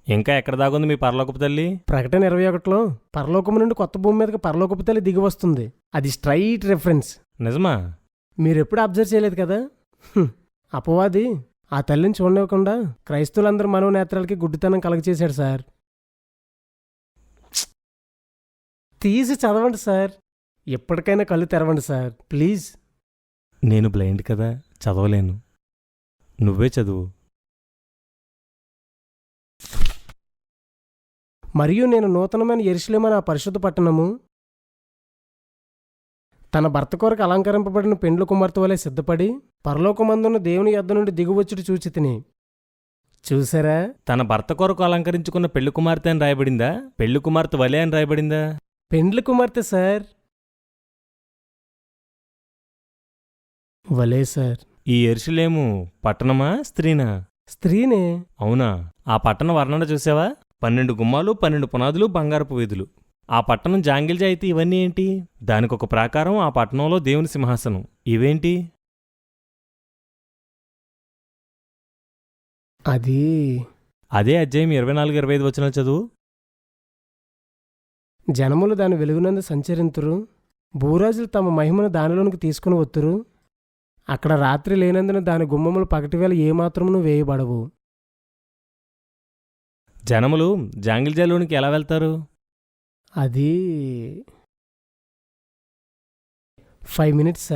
ఇంకా ఎక్కడ దాగుంది మీ పరలోకపు తల్లి? ప్రకటన 21లో పరలోకము నుండి కొత్త భూమి మీదకి పరలోకపు తల్లి దిగి వస్తుంది. అది స్ట్రైట్ రెఫరెన్స్. నిజమా? మీరెప్పుడు అబ్జర్వ్ చేయలేదు కదా? అపవాది ఆ తల్లిని చూడనివ్వకుండా క్రైస్తవులందరూ మనోనేత్రాలకి గుడ్డితనం కలగచేశాడు సార్. తీసి చదవండి సార్. ఎప్పటికైనా కళ్ళు తెరవండి సార్ ప్లీజ్. నేను బ్లైండ్ కదా, చదవలేను. నువ్వే చదువు. మరియు నేను నూతనమైన యెరూషలేము అనే ఆ పరిశుద్ధ పట్టణము తన భర్త కొరకు అలంకరింపబడిన పెండ్లు కుమార్తె వలె సిద్ధపడి పరలోకమందున్న దేవుని యొద్ద నుండి దిగువచ్చుడు చూచితిని. చూసారా? తన భర్త కొరకు అలంకరించుకున్న పెళ్లి కుమార్తె అని రాయబడిందా? పెళ్లి కుమార్తె వలే అని రాయబడిందా? పెండ్లి కుమార్తె సార్. వలే సార్. ఈ యెరూషలేము పట్టణమా స్త్రీనా? స్త్రీనే. అవునా? ఆ పట్టణ వర్ణన చూసావా? 12 గుమ్మాలు, 12 పునాదులు, బంగారపు వీధులు. ఆ పట్టణం జాంగిల్జా అయితే ఇవన్నీ ఏంటి? దానికొక ప్రాకారం, ఆ పట్టణంలో దేవుని సింహాసనం. ఇవేంటి? అది అదే అధ్యాయం 24-25 వచనాలు చదువు. జనములు దాని వెలుగునందు సంచరింతురు, భూరాజులు తమ మహిమను దానిలోనికి తీసుకుని వత్తురు. అక్కడ రాత్రి లేనందున దాని గుమ్మములు పగటివేళ ఏమాత్రమును వేయబడవు. జనములు జాంగిల్జాలోనికి ఎలా వెళ్తారు? అది 5 minutes సార్.